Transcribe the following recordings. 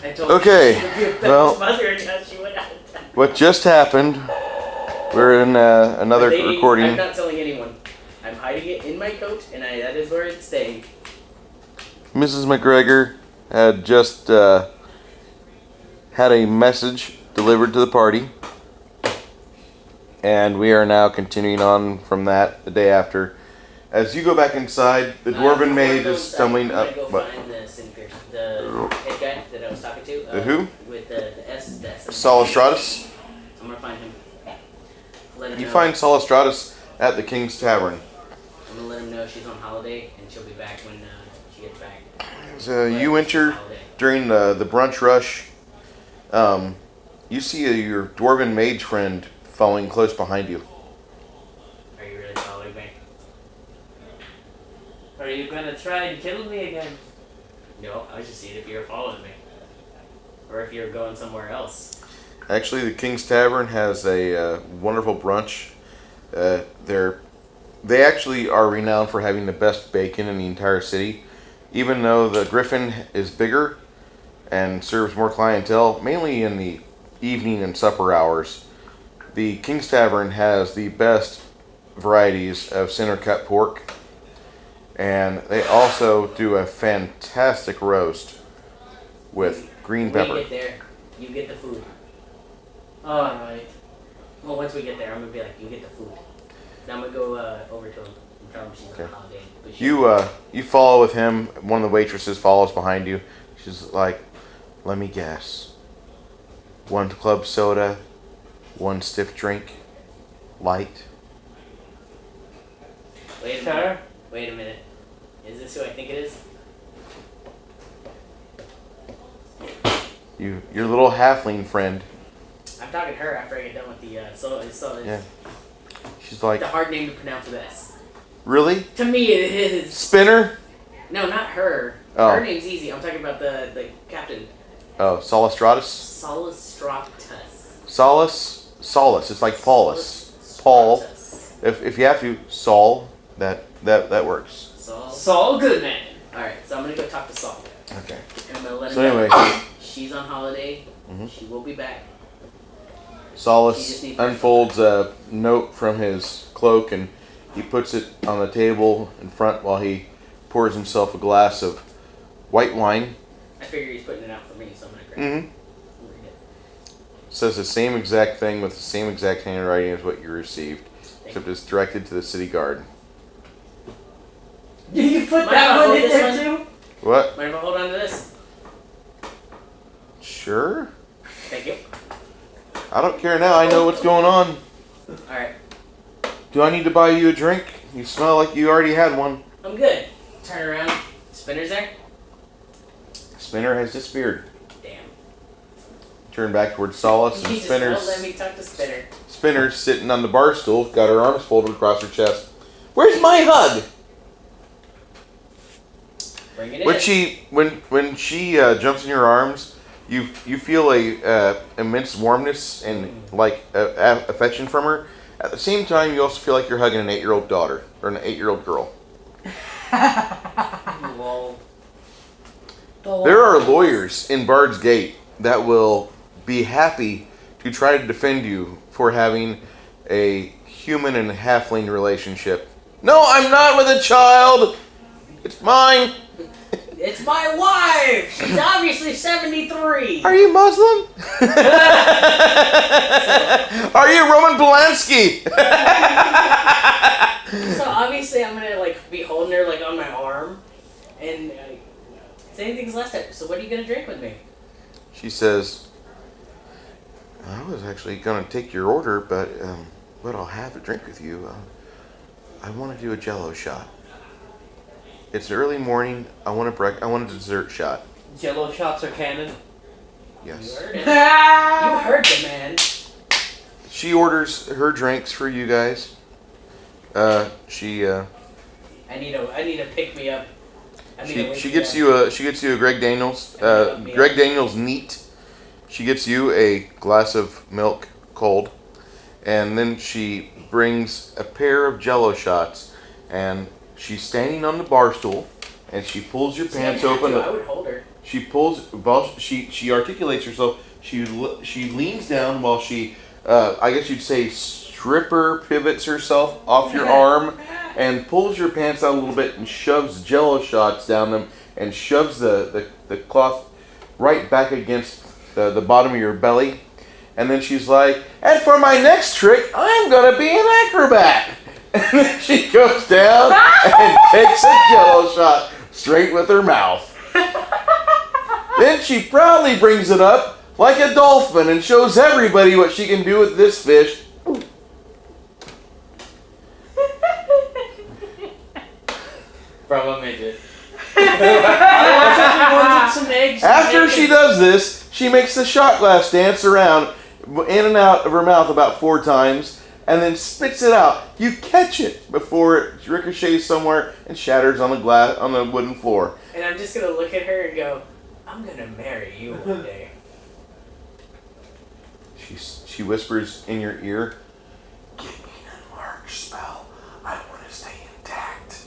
I told Okay, her she would be a well, best mother, and now she went out. what just happened, we're in another recording. I'm not telling anyone. I'm hiding it in my coat, and that is where it's staying. Mrs. McGregor had just had a message delivered to the party, and we are now continuing on from that the day after. As you go back inside, the dwarven maid is stumbling up. I'm gonna go find the head guy that I was talking to. The who? With the S. Solistratus? I'm gonna find him. Let him You know. find Solistratus at the King's Tavern. I'm gonna let him know she's on holiday, and she'll be back when she gets back. So you enter during the brunch rush. You see your dwarven mage friend following close behind you. Are you really following me? Are you gonna try and kill me again? No, I was just seeing if you were following me. Or if you were going somewhere else. Actually, the King's Tavern has a wonderful brunch. They actually are renowned for having the best bacon in the entire city. Even though the Griffin is bigger and serves more clientele, mainly in the evening and supper hours, the King's Tavern has the best varieties of center cut pork. And they also do a fantastic roast with green pepper. When we get there, you get the food. Alright. Well, once we get there, I'm gonna be like, you get the food. Now I'm gonna go over to him and tell him she's on holiday. But You follow with him. One of the waitresses follows behind you. She's like, let me guess. 1 club soda, 1 stiff drink, light. Wait a Sure. minute. Wait a minute. Is this who I think it is? Your little halfling friend. I'm talking to her after I get done with the Yeah. She's like, the hard name to pronounce with S. really? To me, it is. Spinner? No, not her. Oh. Her name's easy. I'm talking about the captain. Oh, Solistratus? Solistratus. Solace. It's like Paulus. Paul. If you have to, Saul. That works. Saul Goodman. Alright, so I'm gonna go talk to Saul. Okay. And I'm gonna let him So know anyway, she's on holiday. Mhm. She will be back. Solace unfolds a note from his cloak and he puts it on the table in front while he pours himself a glass of white wine. I figure he's putting it out for me, so I'm gonna grab it. Mm-hmm. Read it. Says the same exact thing with the same exact handwriting as what you received, except it's directed to the city guard. You put Mind that if I one hold in this there one? too? What? Mind if I hold on to this? Sure. Thank you. I don't care now. I know what's going on. Alright, Do I need to buy you a drink? You smell like you already had one. I'm good. Turn around. Spinner's there? Spinner has disappeared. Damn. Turn back towards Solace and You just won't Spinner's. let me talk to Spinner. Spinner's sitting on the bar stool, got her arms folded across her chest. Where's my hug? Bring it When she jumps in your arms, you feel a immense warmness and affection from her. At the same time, you also feel like you're hugging an 8-year-old daughter or an 8-year-old girl. in. Lol. There are lawyers in Bard's Gate that will be happy to try to defend you for having a human and halfling relationship. No, I'm not with a child. It's mine. It's my wife! She's obviously 73! Are you Muslim? Are you Roman Polanski? So obviously I'm gonna be holding her on my arm, and same thing as last time. So what are you gonna drink with me? She says, I was actually going to take your order, but I'll have a drink with you. I want to do a Jello shot. It's early morning. I want a dessert shot. Jello shots are canon. Yes. You heard it. You heard the man. She orders her drinks for you guys. I need a pick me up. She gets you a Greg Daniels. Greg Daniels neat. She gets you a glass of milk cold, and then she brings a pair of Jello shots, and she's standing on the bar stool, and she pulls your pants open. I would hold her. She pulls. While she articulates herself. She leans down while she, I guess you'd say, stripper pivots herself off your arm, and pulls your pants out a little bit and shoves Jello shots down them, and shoves the cloth right back against the bottom of your belly. And then she's like, and for my next trick, I'm gonna be an acrobat. And then she goes down and takes a Jello shot straight with her mouth. Then she proudly brings it up like a dolphin and shows everybody what she can do with this fish. Bravo midget. Some eggs. After she does this, she makes the shot glass dance around in and out of her mouth about 4 times and then spits it out. You catch it before it ricochets somewhere and shatters on the wooden floor. And I'm just gonna look at her and go, I'm gonna marry you one day. She whispers in your ear, "Give me an enlarge spell. I want to stay intact."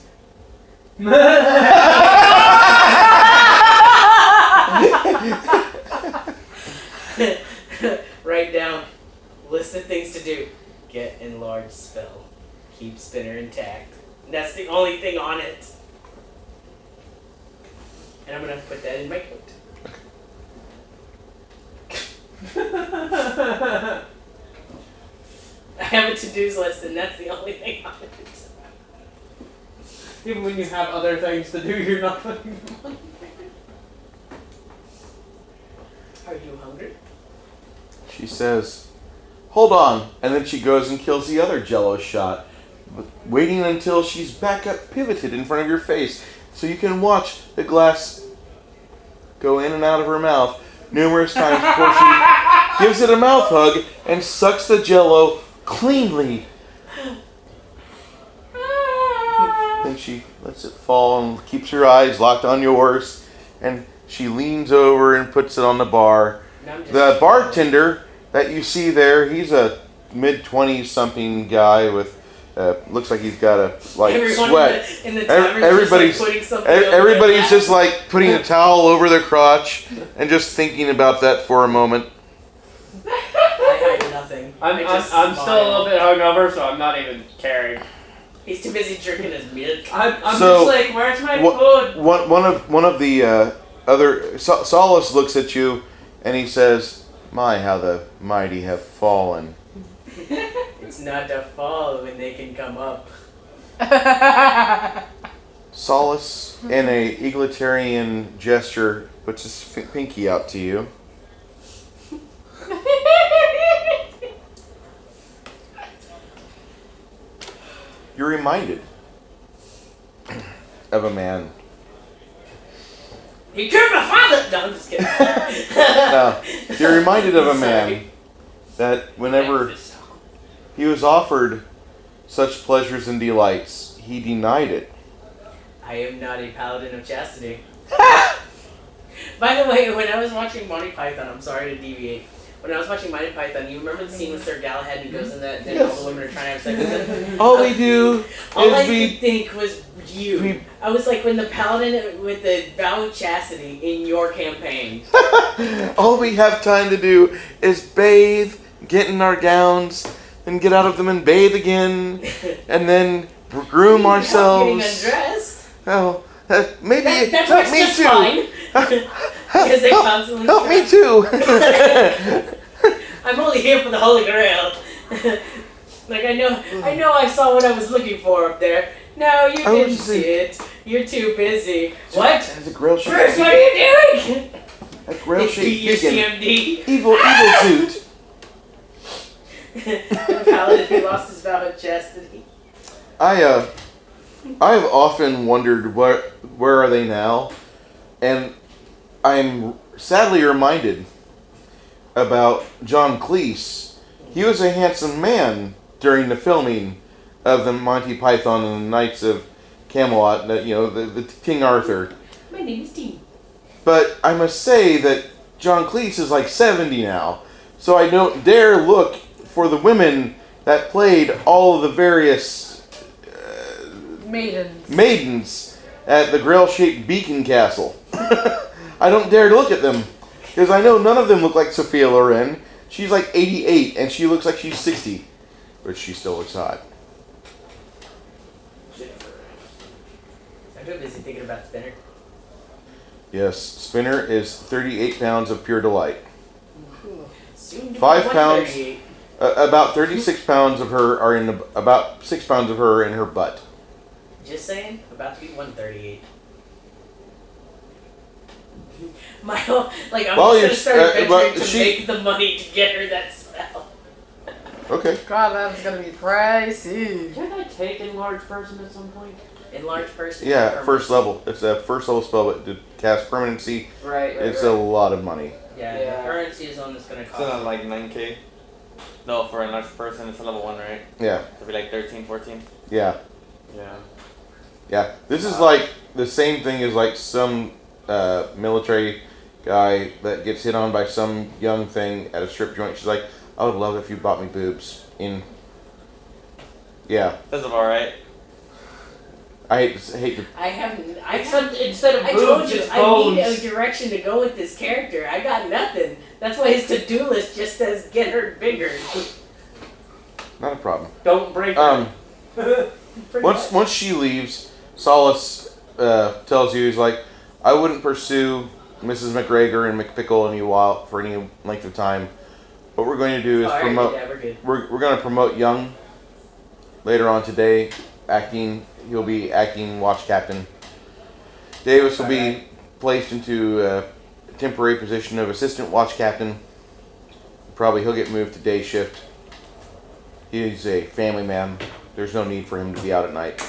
Write down list of things to do. Get enlarged spell. Keep spinner intact. That's the only thing on it. And I'm gonna put that in my coat. I have a to-dos list and that's the only thing on it. Even when you have other things to do, you're not putting them on. Are you hungry? She says, "Hold on," and then she goes and kills the other Jello shot, waiting until she's back up pivoted in front of your face so you can watch the glass go in and out of her mouth numerous times before she gives it a mouth hug and sucks the Jello cleanly. Then she lets it fall and keeps her eyes locked on yours, and she leans over and puts it on the bar. The bartender that you see there, he's a mid-20s something guy with looks like he's got a Everyone sweat. in the timer's Everybody's just like putting something over everybody's their just mouth. like putting a towel over their crotch and just thinking about that for a moment. I hide nothing. I'm I just still a smile. little bit hungover, so I'm not even caring. He's too busy drinking his milk. I'm So, just like, where's my What- food? One of the other Solace looks at you and he says, "My, how the mighty have fallen." It's not to fall when they can come up. Solace, in a egalitarian gesture, puts his pinky out to you. You're reminded of a man. He killed my father! No, I'm just kidding. No, you're reminded of a man Sorry. that whenever he was offered such pleasures and delights, he denied it. I am not a paladin of chastity. By the way, when I was watching Monty Python, I'm sorry to deviate. When I was watching Monty Python, you remember the scene with Sir Galahad and he goes in that, and all the women are trying to have sex with him? All we do All I is could think was you. I was like, when the paladin with the vow of chastity in your campaign. all we have time to do is bathe, get in our gowns, and get out of them and bathe again, and then groom Getting ourselves. undressed. Oh, maybe That help works me just too. fine. Because they constantly Help me try. too. I'm only here for the Holy Grail. Like I know I saw what I was looking for up there. No, you I was didn't see it. You're too busy. What? Has a grill shaped Bruce, what are you doing? a grill Beat your shaped CMD. evil suit. The paladin who lost his vow of chastity. I have often wondered where are they now, and I'm sadly reminded about John Cleese. He was a handsome man during the filming of the Monty Python and the Knights of Camelot. The King Arthur. My name is Dean. But I must say that John Cleese is like 70 now, so I don't dare look for the women that played all of the various maidens at the Grail-shaped Beacon Castle. I don't dare to look at them. Because I know none of them look like Sophia Loren. She's like 88 and she looks like she's 60. But she still looks hot. I'm too busy thinking about Spinner. Yes, Spinner is 38 pounds of pure delight. Soon to be 5 pounds. 138. About 36 pounds of her are in the, about 6 pounds of her are in her butt. Just saying, about to be 138. My whole, like, I'm Well, just gonna start but venturing to make the money to get her that spell. Okay. God, that's gonna be pricey. Can I take enlarged person at some point? Enlarged person. Yeah, or first mercy? level. It's a first level spell, but to cast permanency, Right. it's a lot of money. Yeah, Yeah. the currency is one that's gonna It's cost. like 9k. No, for enlarged person, it's a level 1, right? Yeah, It'll be like 13, 14. yeah, Yeah. yeah. This is like the same thing as like some military guy that gets hit on by some young thing at a strip joint. She's like, I would love if you bought me boobs. Yeah, That's about right. I hate to. I haven't. Instead of I boobs, told you it's I bones. need a direction to go with this character. I got nothing. That's why his to-do list just says get her bigger. Not a problem. Don't break her. Pretty Once much. she leaves, Solace tells you he's like, I wouldn't pursue Mrs. McGregor and McPickle for any length of time. What we're going to do is Alright, promote. yeah, we're good. We're going to promote Young later on today. He'll be acting watch captain. Davis will be placed into a temporary position of assistant watch captain. Probably he'll get moved to day shift. He's a family man. There's no need for him to be out at night.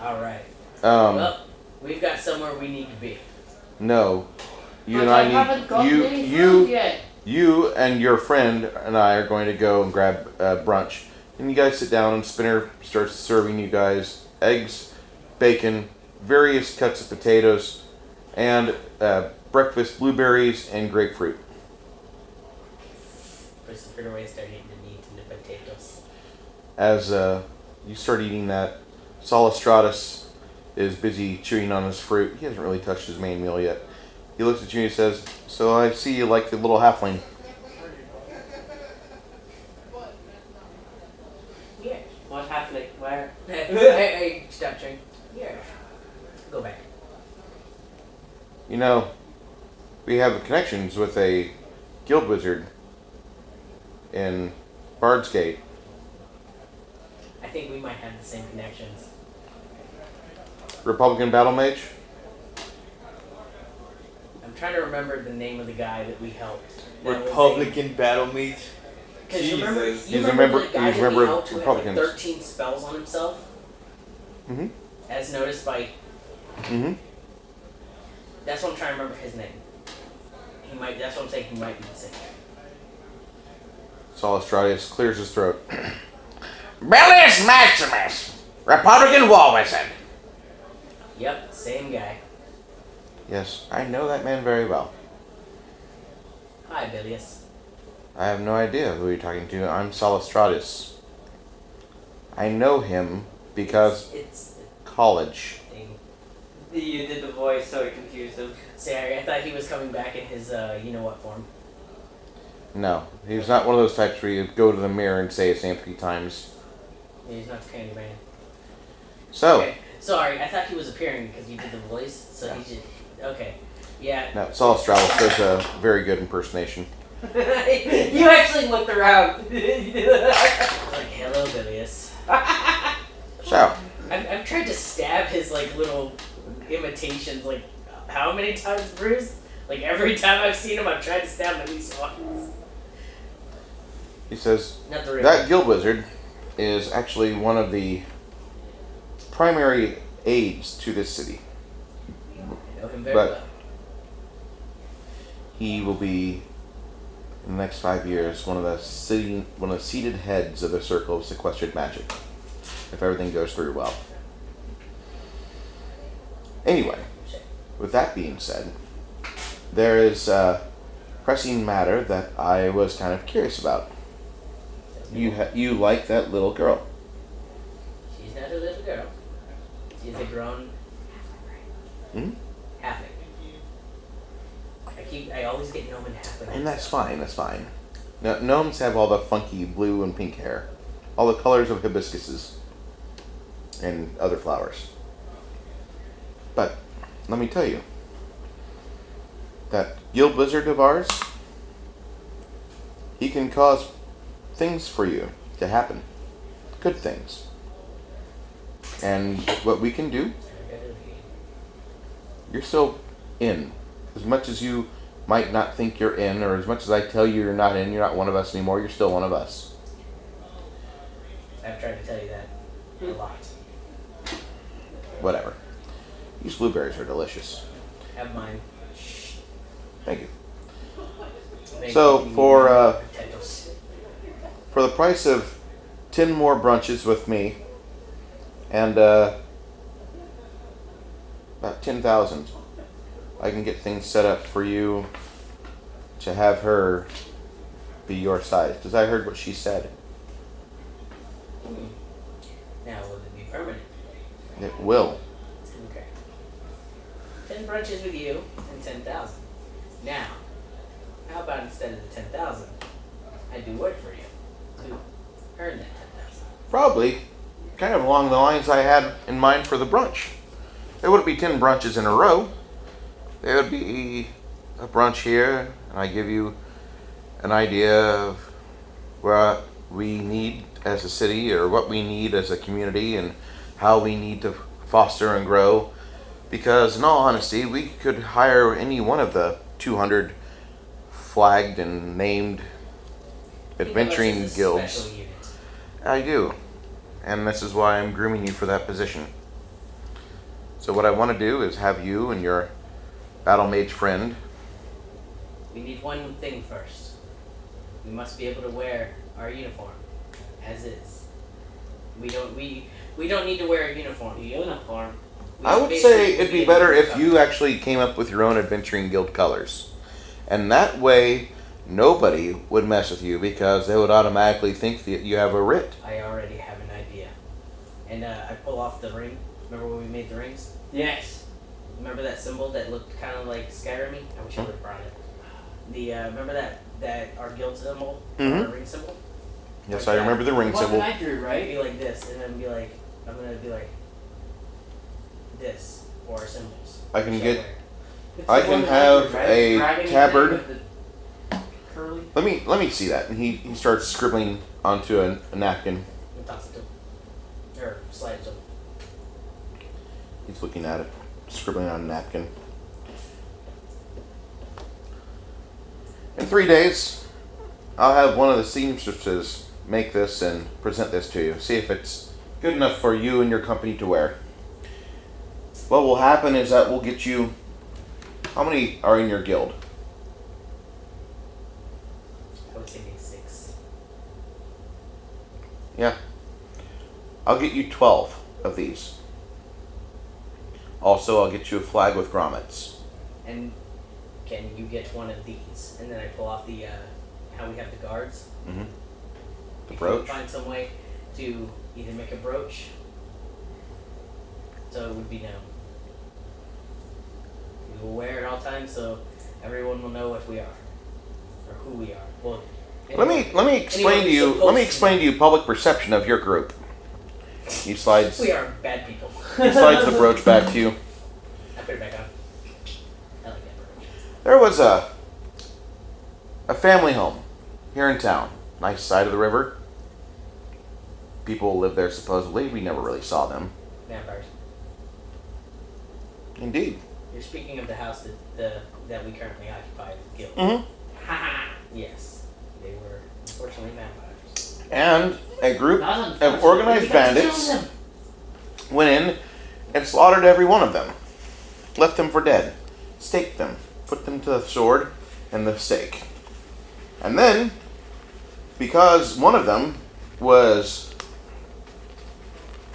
All right. Um, Well, we've got somewhere we need to be. No, you and But I haven't need gotten any food yet. you and your friend and I are going to go and grab brunch. And you guys sit down and Spinner starts serving you guys eggs, bacon, various cuts of potatoes, and breakfast blueberries and grapefruit. Christopher away start eating the meat and the potatoes. As you start eating that, Solistratus is busy chewing on his fruit. He hasn't really touched his main meal yet. He looks at you and he says, "So I see you like the little halfling." Yeah. What's happening? Where? Hey, stop drinking. Yeah. Go back. You know, we have connections with a guild wizard in Bard's Gate. I think we might have the same connections. Republican battle mage? I'm trying to remember the name of the guy that we helped. That was Republican battle mage. a- 'cause you remember, Jesus. you He's a remember member- the guy he's a that member we of helped who had like Republicans. 13 spells on himself, Mm-hmm. as noticed by. Mm-hmm. That's what I'm trying to remember his name. He might. That's what I'm saying. He might be the same guy. Solistratus clears his throat. Bellius Maximus, Republican war wizard. Yep, same guy. Yes, I know that man very well. Hi, Bilius. I have no idea who you're talking to. I'm Solistratus. I know him because It's college. a thing. You did the voice, so it confused him. Sorry, I thought he was coming back in his you know what form. No, he's not one of those types where you go to the mirror and say his name 3 times. He's not the Candyman. So, Okay. Sorry, I thought he was appearing because you did the voice. So he just. Okay. Yeah. now Solistratus does a very good impersonation. You actually looked around. Like, hello, Bilius. So, I've tried to stab his like little imitations like how many times, Bruce? Like every time I've seen him, I've tried to stab him at least once. he says, Not the real. that guild wizard is actually one of the primary aides to this city. I know him very but- well. He will be, in the next 5 years, one of the seated heads of the Circle of Sequestered Magic, if everything goes through well. Anyway, with that being said, there is a pressing matter that I was kind of curious about. You like that little girl. She's not a little girl. She's a grown. Mhm. Halfling. I always get gnome and halfling. And that's fine. That's fine. Now, gnomes have all the funky blue and pink hair, all the colors of hibiscuses and other flowers. But let me tell you, that guild wizard of ours, he can cause things for you to happen, good things. And what we can do, you're still in. As much as you might not think you're in, or as much as I tell you you're not in, you're not one of us anymore, you're still one of us. I've tried to tell you that a lot. Whatever. These blueberries are delicious. Have mine. Thank you. Make So, me for potatoes. for the price of 10 more brunches with me, and about 10,000, I can get things set up for you to have her be your size. Because I heard what she said. Now, will it be permanent? It will. Okay. 10 brunches with you and 10,000. Now, how about instead of the 10,000, I do work for you to earn that 10,000? Probably kind of along the lines I had in mind for the brunch. There wouldn't be 10 brunches in a row. There would be a brunch here, and I give you an idea of what we need as a city, or what we need as a community, and how we need to foster and grow. Because in all honesty, we could hire any one of the 200 flagged and named adventuring Think of us as a guilds. special unit. I do. And this is why I'm grooming you for that position. So what I want to do is have you and your battle mage friend. We need one thing first. We must be able to wear our uniform as is. We don't need to wear a uniform. Uniform. We I would basically say it'd be able better to if cover. you actually came up with your own adventuring guild colors. And that way nobody would mess with you because they would automatically think that you have a writ. I already have an idea. And I pull off the ring. Remember when we made the rings? Yes. Remember that symbol that looked kind of like Skyrim-y? I wish I would have brought it. Remember that our guild symbol? Mhm. Our ring symbol? Yes, Like I that. remember the ring What symbol. I drew, It'd right? be like this, and then be like, I'm gonna be like this for our symbols. I can Shall get- wear. It's I the can one that have drew, right? a Dragon tabard. thing with the curly. Let me see that. And he starts scribbling onto a napkin. And toss it to him. Or slide it to him. He's looking at it, scribbling on a napkin. In 3 days, I'll have one of the seamstresses make this and present this to you. See if it's good enough for you and your company to wear. What will happen is that we'll get you... How many are in your guild? I would say maybe 6. Yeah. I'll get you 12 of these. Also, I'll get you a flag with grommets. And can you get one of these? And then I pull off the, how we have the guards. Mm-hmm. The If you brooch. can find some way to either make a brooch, so it would be known. We will wear it all times, so everyone will know what we are, or who we are. Well, Let me explain to you. Let me explain to you public perception of your group. He slides. We are bad people. He slides the brooch back to you. I put it back on. I like that brooch. There was a family home here in town, nice side of the river. People live there supposedly. We never really saw them. Vampires. Indeed. You're speaking of the house that we currently occupy, the guild. Mm-hmm. Haha. Yes, they were unfortunately vampires. And a group Not of unfortunately, organized we got to bandits kill them. went in and slaughtered every one of them. Left them for dead. Staked them. Put them to the sword and the stake. And then, because one of them was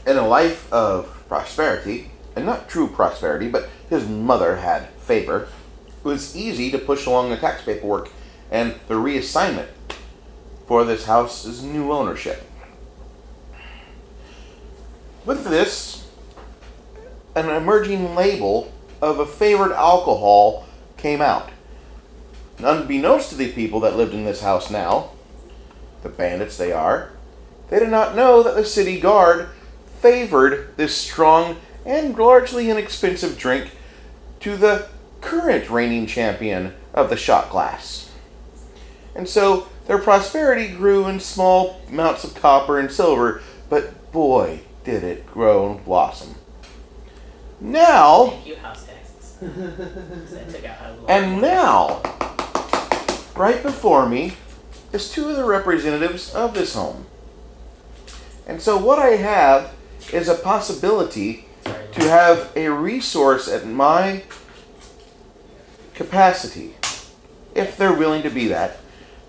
in a life of prosperity, and not true prosperity, but his mother had favor, it was easy to push along the tax paperwork and the reassignment for this house's new ownership. With this, an emerging label of a favorite alcohol came out. Unbeknownst to the people that lived in this house now, the bandits they are, they did not know that the city guard favored this strong and largely inexpensive drink to the current reigning champion of the shot glass. And so their prosperity grew in small amounts of copper and silver, but boy, did it grow and blossom. Now, Thank you, house taxes. 'Cause I took out a lot and more. now, right before me is two of the representatives of this home. And so what I have is a possibility Sorry, to have a resource at my capacity, if they're willing to be that,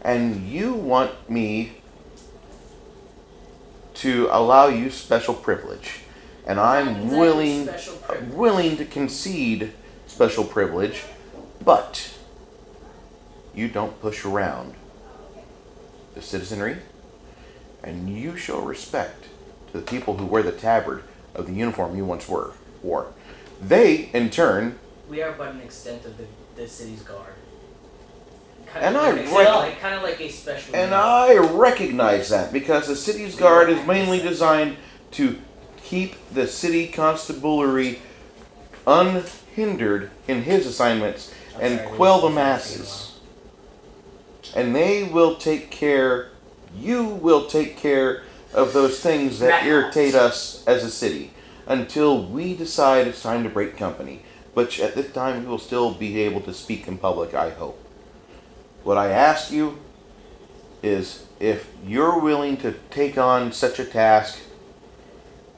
and you want me to allow you special privilege, and I'm Exactly, willing special privilege. willing to concede special privilege, but you don't push around the citizenry, and you show respect to the people who wear the tabard of the uniform you once wore. They, in turn, We are but an extent of the city's guard. And Kind of like a special. and unit. I recognize that because the city's guard is mainly designed to keep the city constabulary unhindered in his assignments I'm and sorry, quell the Luis, masses. And they will take care, you will take care of those things that irritate us as a city until we decide it's time to break company. Which at this time we will still be able to speak in public, I hope. What I ask you is if you're willing to take on such a task,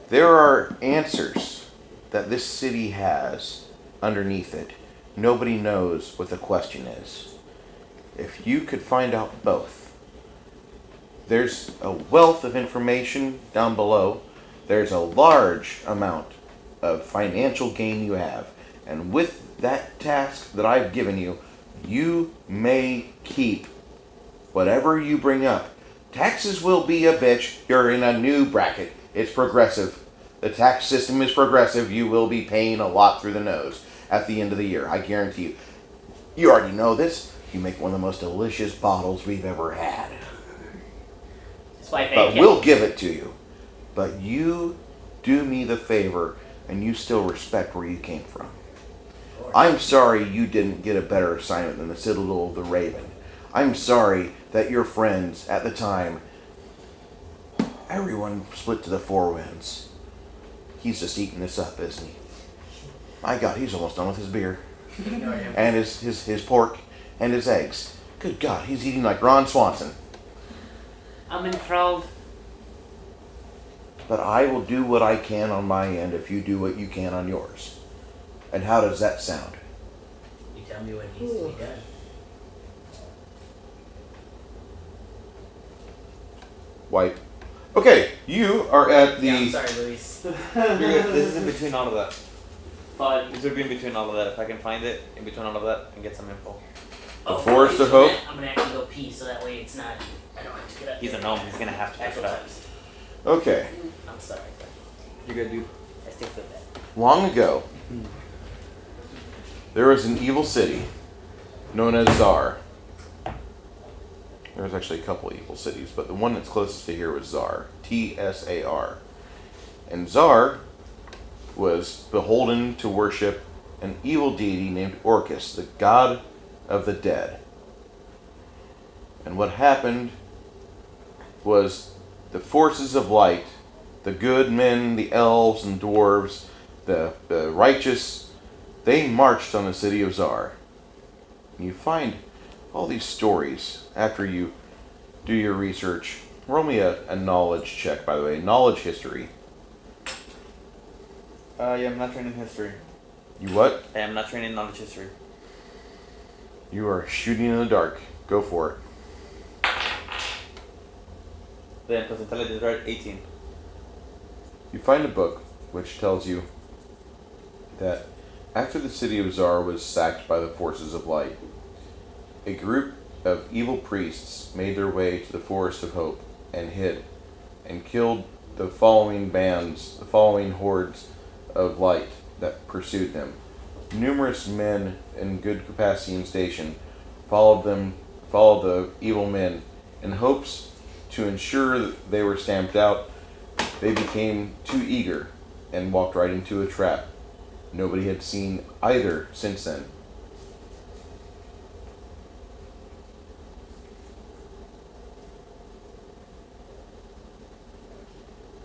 there are answers that this city has underneath it. Nobody knows what the question is. If you could find out both, there's a wealth of information down below. There's a large amount of financial gain you have. And with that task that I've given you, you may keep whatever you bring up. Taxes will be a bitch. You're in a new bracket. It's progressive. The tax system is progressive. You will be paying a lot through the nose at the end of the year. I guarantee you. You already know this. You make one of the most delicious bottles we've ever had. That's why I But thank you. we'll give it to you. But you do me the favor and you still respect where you came from. I'm sorry you didn't get a better assignment than the Citadel of the Raven. I'm sorry that your friends at the time, everyone split to the four winds. He's just eating this up, isn't he? My God, he's almost done with his beer. Ignore him. And his pork and his eggs. Good God, he's eating like Ron Swanson. I'm enthralled. But I will do what I can on my end if you do what you can on yours. And how does that sound? You tell me what needs to be done. White. Okay, you are at the... Yeah, I'm sorry, Luis. You're good. This is in between all of that. Fun. This would be in between all of that. If I can find it in between all of that and get some info. The Forest of Hope? I'm gonna actually go pee so that way it's not. I don't have to get up. He's a there. gnome. He's gonna have to push Actual it out. times. Okay. I'm sorry. You're good, dude. I still feel bad. Long ago, there was an evil city known as Zar. There was actually a couple evil cities, but the one that's closest to here was Zar. T-S-A-R. And Zar was beholden to worship an evil deity named Orcus, the god of the dead. And what happened was the forces of light, the good men, the elves and dwarves, the righteous, they marched on the city of Zar. And you find all these stories after you do your research. Roll me a knowledge check, by the way. Knowledge history. Yeah, I'm not trained in history. You what? I am not trained in knowledge history. You are shooting in the dark. Go for it. Then plus intelligence, right? 18. You find a book which tells you that after the city of Zar was sacked by the forces of light, a group of evil priests made their way to the Forest of Hope and hid and killed the following bands, the following hordes of light that pursued them. numerous men in good capacity and station followed the evil men in hopes to ensure that they were stamped out. They became too eager and walked right into a trap. Nobody had seen either since then.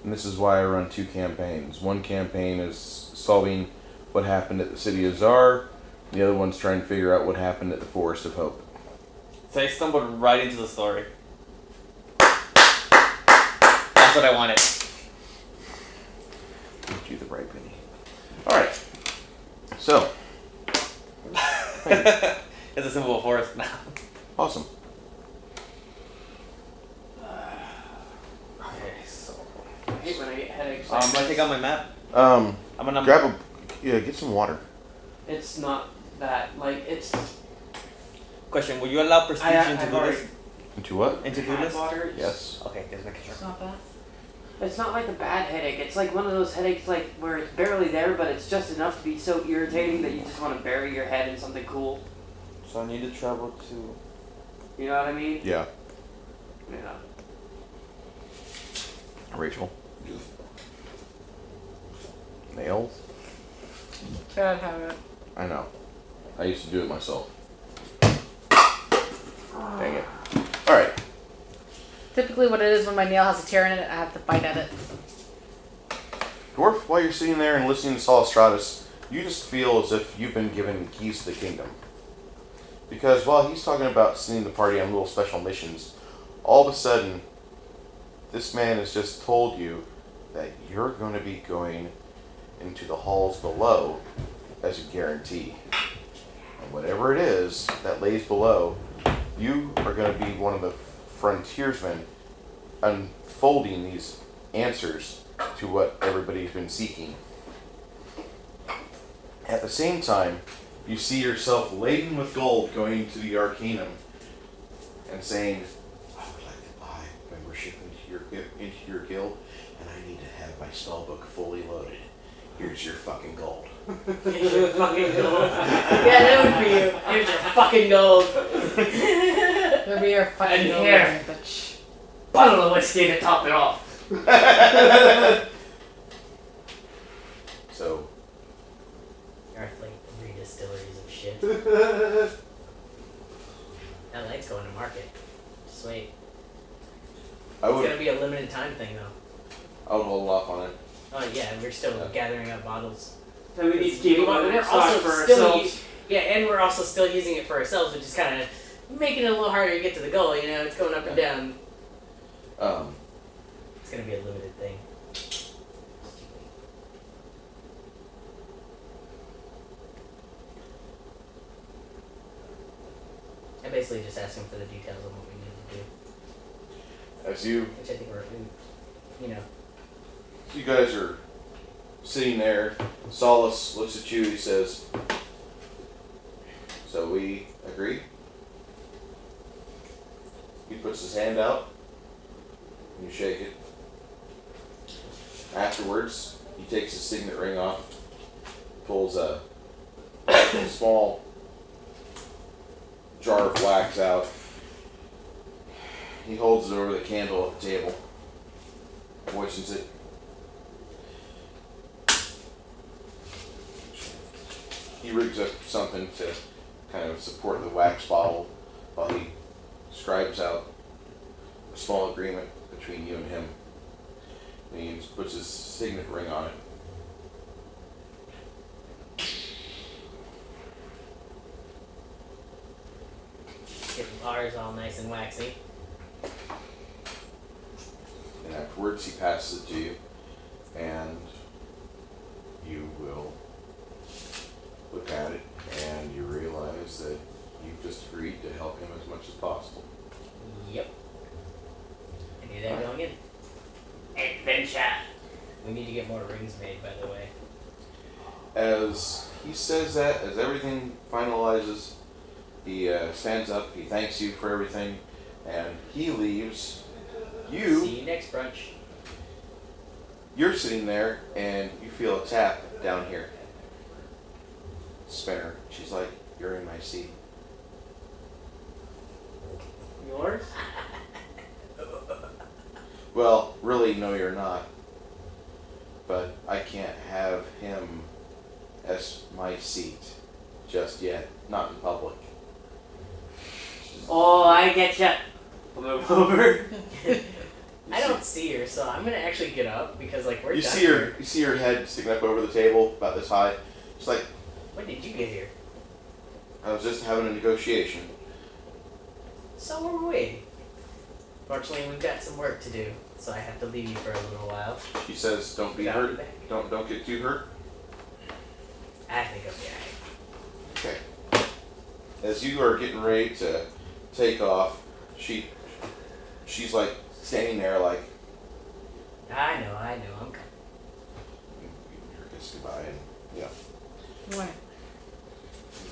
And this is why I run 2 campaigns. One campaign is solving what happened at the City of Czar. The other one's trying to figure out what happened at the Forest of Hope. So I stumbled right into the story. That's what I wanted. Give you the right penny. Alright. So. It's a symbol of forest now. Awesome. Okay, so I hate when I get headaches. I'm gonna take out my map. I'm gonna grab get some water. It's not that, like, it's... Question: will you allow prestige into I've do already list? Into what? Into do had list? water. Yes. Okay, just making sure. It's not bad. It's not like a bad headache. It's like one of those headaches, like, where it's barely there, but it's just enough to be so irritating that you just want to bury your head in something cool. So I need to travel to. You know what I mean? Yeah. Yeah. Rachel. Nails? Bad habit. I know. I used to do it myself. Dang it. Alright. Typically what it is when my nail has a tear in it, I have to bite at it. Dwarf, while you're sitting there and listening to Solistratus, you just feel as if you've been given keys to the kingdom. Because while he's talking about sending the party on little special missions, all of a sudden, this man has just told you that you're going to be going into the halls below as a guarantee. And whatever it is that lays below, you are going to be one of the frontiersmen unfolding these answers to what everybody's been seeking. At the same time, you see yourself laden with gold going to the Arcanum and saying, I would like to buy membership into your guild, and I need to have my spellbook fully loaded. Here's your fucking gold. Here's your fucking gold. Yeah, that would be you. Here's your fucking gold. It'll be your fucking And gold, here. bitch. Bottle of whiskey to top it off. So, Earth like 3 distilleries of shit. That light's going to market. Just wait. I It's would gonna be a limited time thing though. hold off on it. Oh yeah, we're still gathering up bottles. So we need to keep We're it also also for still ourselves. yeah, and we're also still using it for ourselves, which is kind of making it a little harder to get to the goal. You know, it's going up and down. It's gonna be a limited thing. I basically just asked him for the details of what we need to do, As you which I think we're, you know. You guys are sitting there. Solace looks at you. He says, "So we agree?" He puts his hand out. And you shake it. Afterwards, he takes his signet ring off, pulls a small jar of wax out. He holds it over the candle at the table, moistens it. He rigs up something to kind of support the wax bottle while he scribes out a small agreement between you and him. And he puts his signet ring on it. Get ours all nice and waxy. And afterwards he passes it to you. And you will look at it and you realize that you've just agreed to help him as much as possible. Yep. I knew that going in. Adventure. We need to get more rings made, by the way. As he says that, as everything finalizes, he stands up, he thanks you for everything, and he leaves. See you next brunch. You're sitting there and you feel a tap down here. spinner. She's like, "You're in my seat." Yours? Well, really, no, you're not. But I can't have him as my seat just yet. Not in public. Oh, I get ya. Move over. I don't see her, so I'm gonna actually get up because like we're You done see her. here. You see her head sticking up over the table, about this high. She's like, When did you get here? "I was just having a negotiation." So were we. Fortunately, we've got some work to do, so I have to leave you for a little while. She says, "Don't be I'll be hurt. back. Don't get too hurt." I think I'll be alright. Okay. As you are getting ready to take off, she's like standing there like, I know, I'm coming. "Your kiss goodbye," and yeah, What?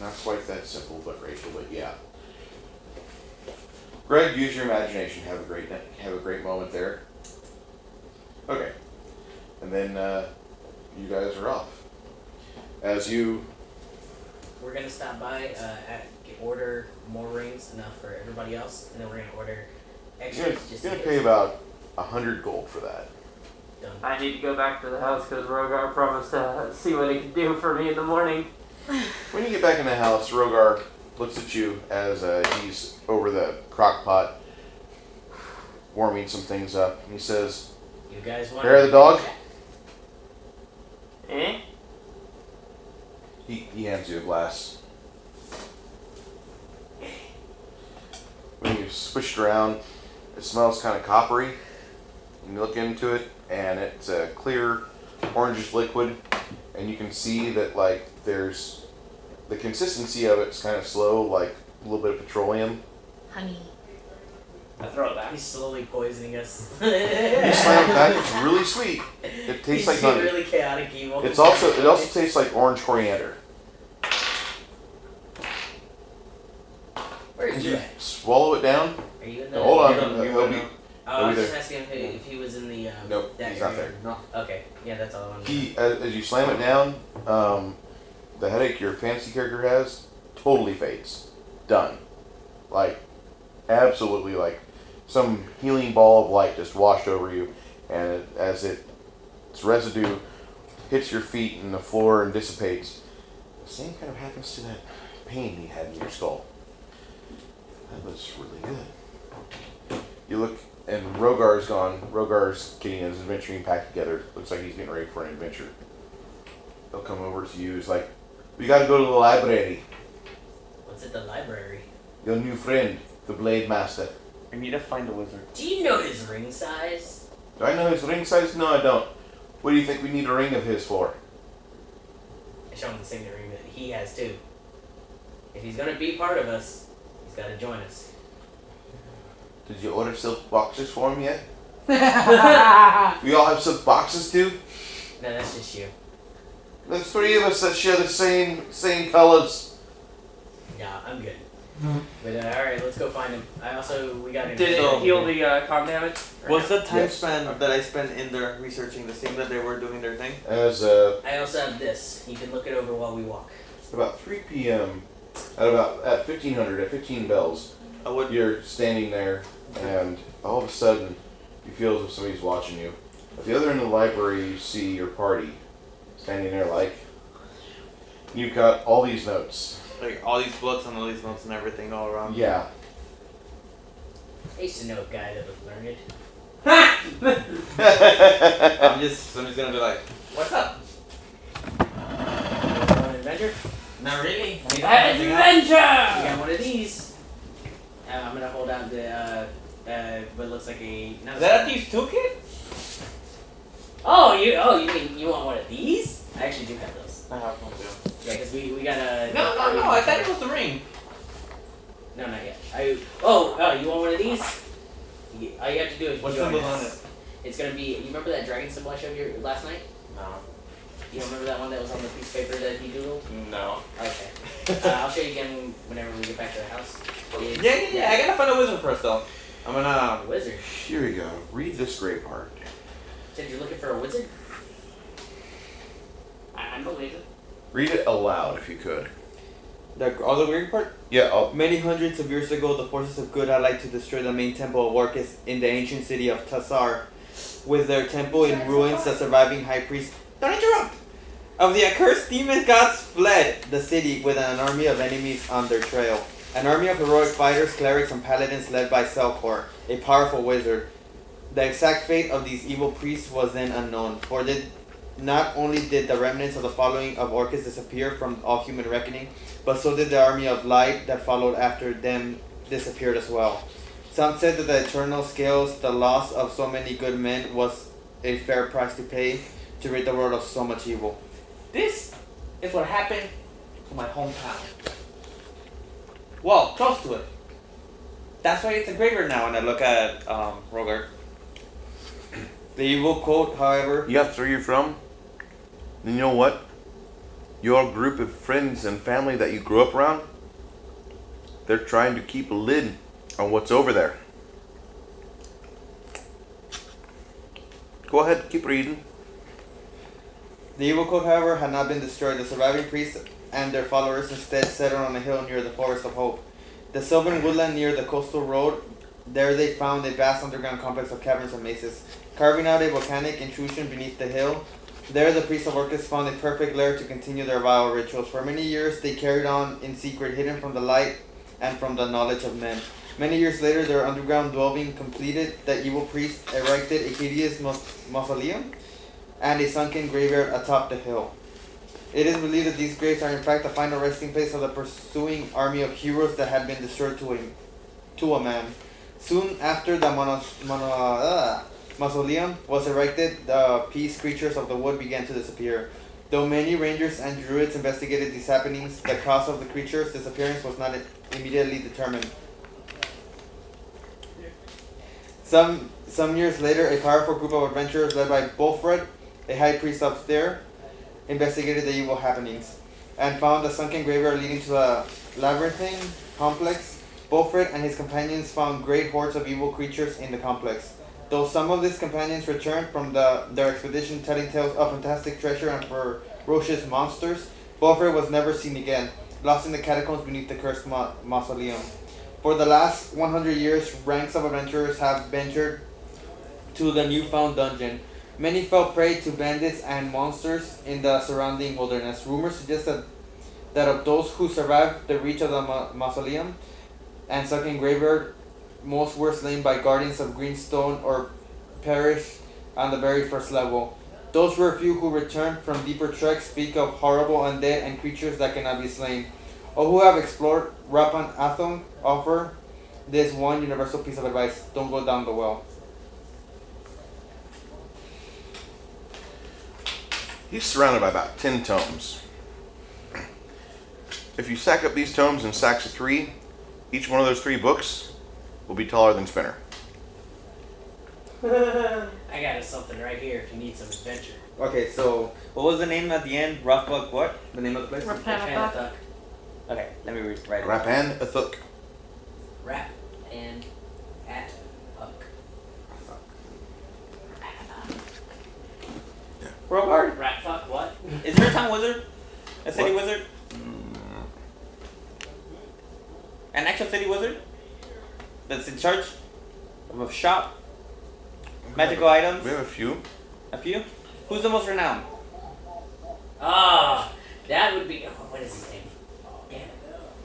not quite that simple, but Rachel, but yeah. Greg, use your imagination. Have a great moment there. Okay, and then you guys are off. As you We're gonna stop by, order more rings, enough for everybody else, and then we're gonna order you're extras gonna, just you're in gonna pay case. about 100 gold for that. Done. I need to go back to the house because Rogar promised to see what he could do for me in the morning. When you get back in the house, Rogar looks at you as he's over the crock pot warming some things up, and he says, You guys want "Hair of the dog?" Eh? He hands you a glass. When you switch it around, it smells kind of coppery. And you look into it, and it's a clear orangish liquid, and you can see that like there's the consistency of it's kind of slow, like a little bit of petroleum. Honey. I throw it back. He's slowly poisoning us. You slam it back. It's really sweet. It tastes He's like being honey. really chaotic evil. It also tastes like orange coriander. Where And is you you at? swallow it down. Are you in the? Hold on, You don't- you he'll be. wouldn't Oh, I was Over just there. asking if he was in the. Nope, that he's not area. there. Okay, yeah, that's all I wanted. He, as you slam it down, the headache your fantasy character has totally fades. Done. Like, absolutely, like some healing ball of light just washed over you, and its residue hits your feet and the floor and dissipates. The same kind of happens to that pain you had in your skull. That was really good. You look, and Rogar's gone. Rogar's getting his adventuring pack together. Looks like he's getting ready for an adventure. He'll come over to you. He's like, "We gotta go to the library. What's at the library? Your new friend, the Blade Master." I need to find a wizard. Do you know his ring size? Do I know his ring size? No, I don't. What do you think we need a ring of his for? I show him the same ring that he has too. If he's gonna be part of us, he's gotta join us. Did you order silk boxes for him yet? We all have silk boxes too? No, that's just you. There's three of us that share the same colors. Yeah, I'm good. But alright, let's go find him. we got Did it heal the calm damage? What's the time Yes. span that I spent in there researching the same that they were doing their thing? As I also have this. You can look it over while we walk. about 3 p.m. at 1500 at 15 bells, I would. you're standing there, and all of a sudden, you feel as if somebody's watching you. At the other end of the library, you see your party standing there like. You've got all these notes. Like all these books and all these notes and everything all around. Yeah. I used to know a guy that was learned. I'm just gonna be like, what's up? You want an adventure? Not really. We got one of these. I'm gonna hold out what looks like a. Is that a Thieves Toolkit? You mean you want one of these? I actually do have those. I have one too. Yeah, because we got a. No, I thought it was the ring. No, not yet. You want one of these? All you have to do is. What join symbol's us. on it? It's gonna be. You remember that dragon symbol I showed you last night? No. You don't remember that one that was on the piece of paper that you doodled? No. Okay. I'll show you again whenever we get back to the house. Yeah. I gotta find a wizard first though. I'm gonna. A wizard. Here we go. Read this great part. Said you're looking for a wizard? I'm a wizard. Read it aloud if you could. All the weird part? Yeah. Many hundreds of years ago, the forces of good allied to destroy the main temple of Orcus in the ancient city of Tassar. With their temple in ruins, the surviving high priest, don't interrupt, of the accursed demon gods fled the city with an army of enemies on their trail. An army of heroic fighters, clerics, and paladins led by Selkor, a powerful wizard. The exact fate of these evil priests was then unknown, for not only did the remnants of the following of Orcus disappear from all human reckoning, but so did the army of light that followed after them disappeared as well. Some said that the eternal scales, the loss of so many good men, was a fair price to pay to rid the world of so much evil. This is what happened to my hometown. Well, close to it. That's why it's a graveyard now when I look at Rogart. The evil quote, however... Yeah, that's where you're from? And you know what? Your group of friends and family that you grew up around, they're trying to keep a lid on what's over there. Go ahead, keep reading. The evil code, however, had not been destroyed. The surviving priests and their followers instead settled on a hill near the Forest of Hope. The sylvan woodland near the coastal road, there they found a vast underground complex of caverns and mazes, carving out a volcanic intrusion beneath the hill. There the priests of Orcus found a perfect lair to continue their vile rituals. For many years they carried on in secret, hidden from the light and from the knowledge of men. Many years later, their underground dwelling completed, the evil priests erected a hideous mausoleum and a sunken graveyard atop the hill. It is believed that these graves are in fact the final resting place of the pursuing army of heroes that had been destroyed to a man. Soon after the mausoleum was erected, the peace creatures of the wood began to disappear. Though many rangers and druids investigated these happenings, the cause of the creatures' disappearance was not immediately determined. Some years later, a powerful group of adventurers led by Bolfred, a high priest of there, investigated the evil happenings and found a sunken graveyard leading to a labyrinthine complex. Bolfred and his companions found great hordes of evil creatures in the complex. Though some of these companions returned from their expedition telling tales of fantastic treasure and ferocious monsters, Bolfred was never seen again, lost in the catacombs beneath the cursed mausoleum. For the last 100 years, ranks of adventurers have ventured to the newfound dungeon. Many fell prey to bandits and monsters in the surrounding wilderness. Rumors suggest that of those who survived the reach of the mausoleum and sunken graveyard, most were slain by guardians of greenstone or perished on the very first level. Those rare few who returned from deeper treks speak of horrible undead and creatures that cannot be slain. All who have explored Rapan Athon offer this one universal piece of advice: don't go down the well. He's surrounded by about 10 tomes. If you stack up these tomes in stacks of 3, each one of those 3 books will be taller than Spinner. I got something right here if you need some adventure. Okay, so what was the name at the end? Rough what? The name of the place? Rapanathuk. Okay, let me write it. Rapan Athuk. Rap and at hook. Rogard? Rat fuck what? Is there a town wizard? A city What? wizard? An actual city wizard? That's in charge of a shop? Magical items? We have a few. A few? Who's the most renowned? Ah, that would be. Oh, what is his name? Damn it.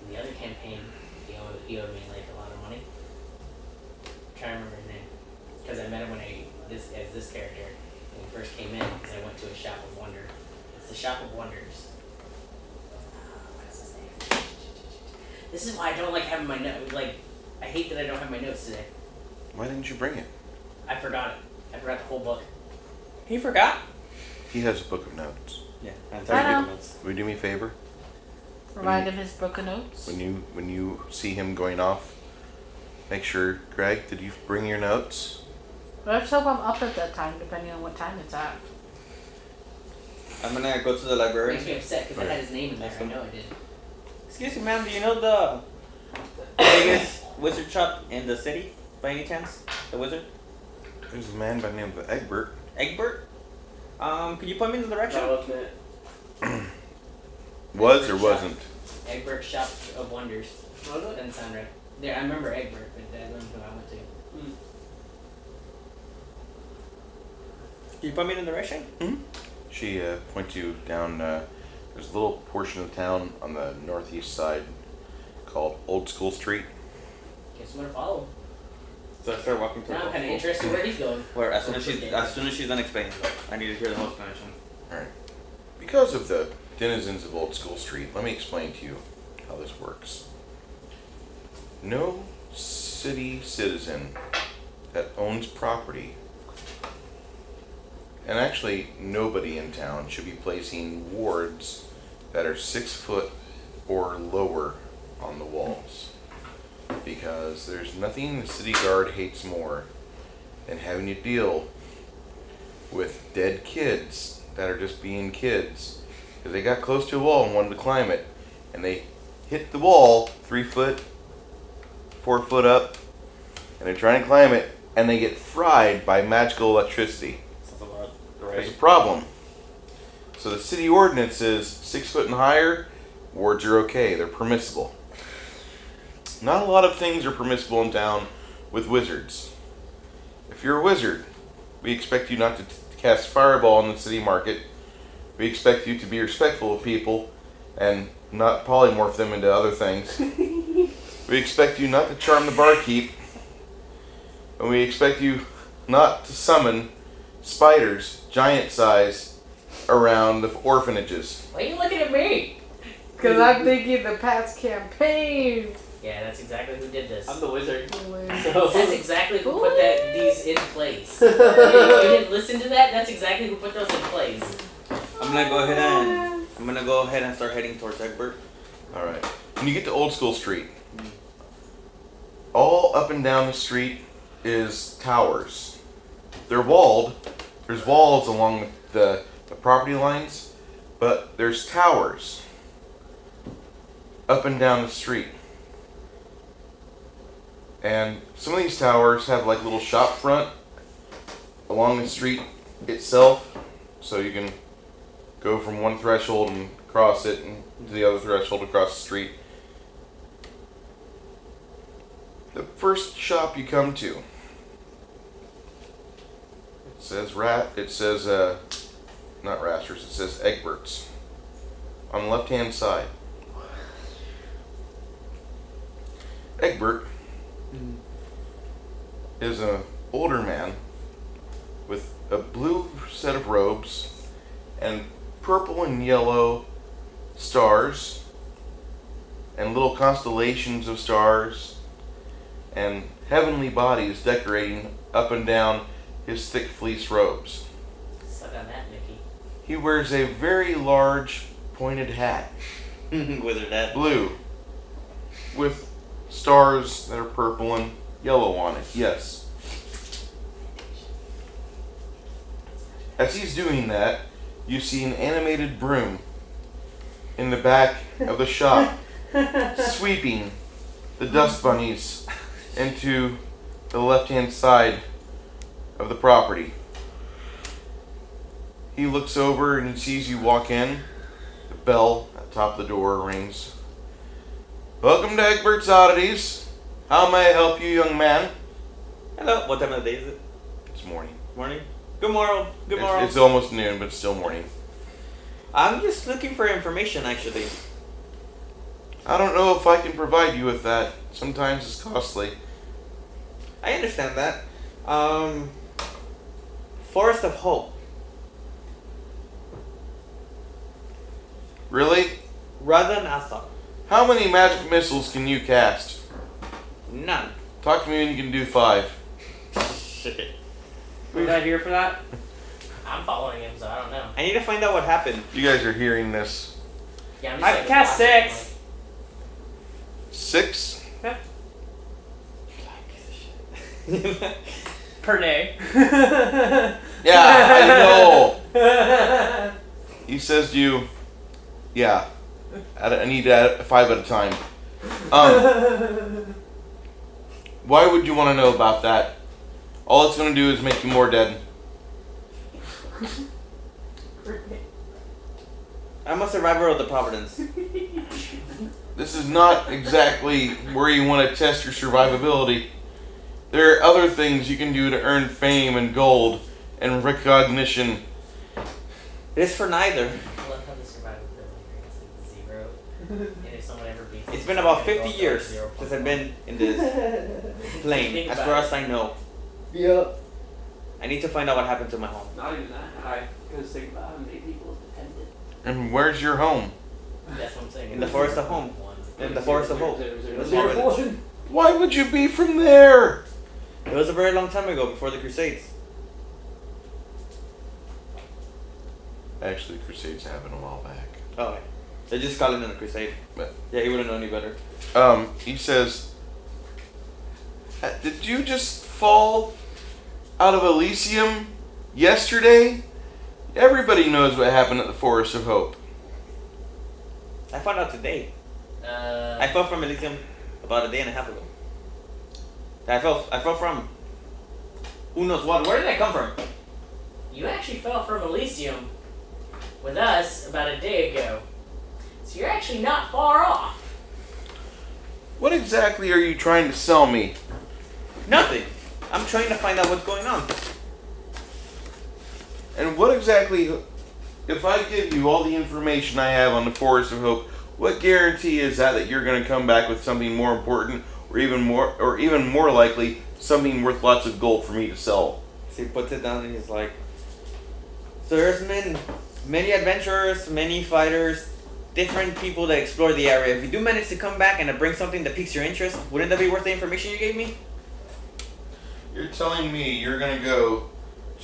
In the other campaign, he owed me like a lot of money. I'm trying to remember his name. Because I met him as this character when we first came in, because I went to a shop of wonder. It's the Shop of Wonders. What is his name? This is why I don't like having my notes. Like, I hate that I don't have my notes today. Why didn't you bring it? I forgot it. I forgot the whole book. He forgot? He has a book of notes. Yeah, I'm I know. notes. Will you do me a favor? Remind him his book of notes. When you see him going off, make sure, Greg, did you bring your notes? Let's hope I'm up at that time, depending on what time it's at. I'm gonna go to the It library. makes me upset because I had his name in there. Ask I him. know I did. Excuse me, ma'am, do you know the biggest wizard shop in the city, by any chance? The wizard? There's a man by the name of Egbert. Egbert? Could you point me in the direction? Not looking at. Was or Egbert wasn't? Egbert Shop of Wonders. Was it? Doesn't sound right. There, I remember Egbert, but that wasn't who I went to. Can you point me in the direction? She points you down. There's a little portion of town on the northeast side called Old School Street. Guess I'm gonna follow. So I start walking Now I'm towards kind of interested where he's going. Where as soon as she's done explaining, I need to hear the whole explanation. Alright. Because of the denizens of Old School Street, let me explain to you how this works. No city citizen that owns property, and actually nobody in town, should be placing wards that are 6 foot or lower on the walls. Because there's nothing the city guard hates more than having to deal with dead kids that are just being kids. Because they got close to a wall and wanted to climb it, and they hit the wall 3 foot, 4 foot up, and they're trying to climb it, and they get fried by magical electricity. There's a problem. So the city ordinance is 6 foot and higher, wards are okay, they're permissible. Not a lot of things are permissible in town with wizards. If you're a wizard, we expect you not to cast fireball in the city market. We expect you to be respectful of people and not polymorph them into other things. We expect you not to charm the barkeep. And we expect you not to summon spiders, giant size, around the orphanages. Why are you looking at me? Because I'm thinking the past campaign. Yeah, that's exactly who did this. I'm the wizard. That's exactly who put these in place. You didn't listen to that? That's exactly who put those in place. I'm gonna go ahead and start heading towards Egbert. Alright. When you get to Old School Street, all up and down the street is towers. They're walled. There's walls along the property lines, but there's towers up and down the street. And some of these towers have like little shop front along the street itself, so you can go from one threshold and cross it and to the other threshold across the street. The first shop you come to, it says not Rasters, it says Egbert's on the left hand side. Egbert is an older man with a blue set of robes and purple and yellow stars and little constellations of stars and heavenly bodies decorating up and down his thick fleece robes. Suck on that, Mickey. He wears a very large pointed hat, Wizard hat. blue, with stars that are purple and yellow on it, yes. As he's doing that, you see an animated broom in the back of the shop sweeping the dust bunnies into the left-hand side of the property. He looks over and he sees you walk in. The bell at the top of the door rings. Welcome to Egbert's Oddities. How may I help you, young man? Hello. What time of the day is it? It's morning. Morning. Good morrow. Good morrow. It's almost noon, but it's still morning. I'm just looking for information, actually. I don't know if I can provide you with that. Sometimes it's costly. I understand that. Forest of Hope. Really? Radha Nasa. How many magic missiles can you cast? None. Talk to me when you can do 5. Shit. We're not here for that. I'm following him, so I don't know. I need to find out what happened. You guys are hearing this. Yeah, I'm just I've cast watching, 6. 6? Per day. Yeah, I know. He says to you, yeah, I need to add 5 at a time. Why would you want to know about that? All it's going to do is make you more dead. I'm a survivor of the Providence. This is not exactly where you want to test your survivability. There are other things you can do to earn fame and gold and recognition. It's for neither. I love how the survivability rate is like 0. And if someone ever beats It's it, been about gonna 50 go years 0. since I've been in this plane. Think As about far it. as I know. Yep. I need to find out what happened to my home. Not even that high. Because think about how many people attended. And where's your home? That's what I'm saying. In the forest of home. In the forest of hope. In the small village. Why would you be from there? It was a very long time ago, before the Crusades. Actually, Crusades happened a while back. Oh, they just call it a crusade. But- Yeah, he wouldn't know any better. He says, did you just fall out of Elysium yesterday? Everybody knows what happened at the Forest of Hope. I found out today. Uh, I fell from Elysium about a day and a half ago. I fell from who knows what. Where did I come from? you actually fell from Elysium with us about a day ago. So you're actually not far off. What exactly are you trying to sell me? Nothing. I'm trying to find out what's going on. And what exactly, if I give you all the information I have on the Forest of Hope, what guarantee is that you're going to come back with something more important, or even more likely, something worth lots of gold for me to sell? So he puts it down and he's like, so there's been many adventurers, many fighters, different people that explore the area. If you do manage to come back and bring something that piques your interest, wouldn't that be worth the information you gave me? You're telling me you're going to go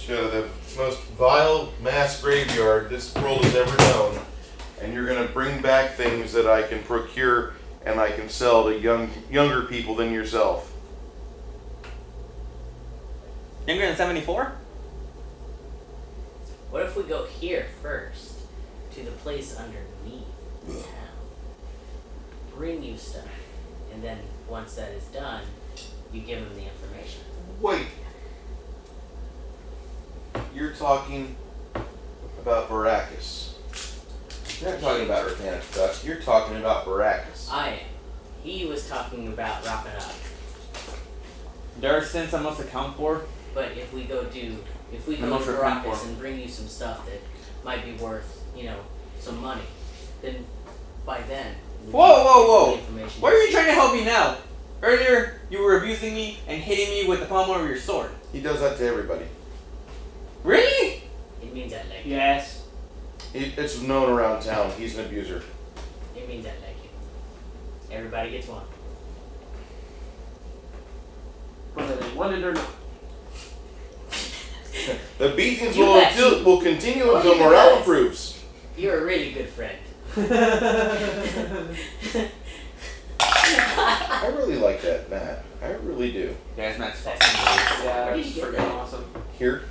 to the most vile mass graveyard this world has ever known, and you're going to bring back things that I can procure and I can sell to younger people than yourself. Younger than 74? What if we go here first, to the place underneath town, bring you stuff, and then once that is done, you give them the information. Wait. You're talking about Baracus. You're not talking about Ratanic Dust. You're talking about Baracus. I am. He was talking about wrapping up. There are sins I must account for. But if we go to I'm not sure what Baracus for. and bring you some stuff that might be worth, some money, then by then we Whoa, can whoa, get whoa. the information Why are you trying to help me now? Earlier, you were abusing me and hitting me with the pommel of your sword. He does that to everybody. Really? It means I like Yes. It's known around town. He's an abuser. you. It means I like you. Everybody gets one. Whether they want it or not. The beatings You bet. will continue Oh, until you morale guys. improves. You're a really good friend. I really like that, Matt. I really do. Guys, Matt's That's amazing. Yeah, Where did it's you get freaking that? awesome. Here?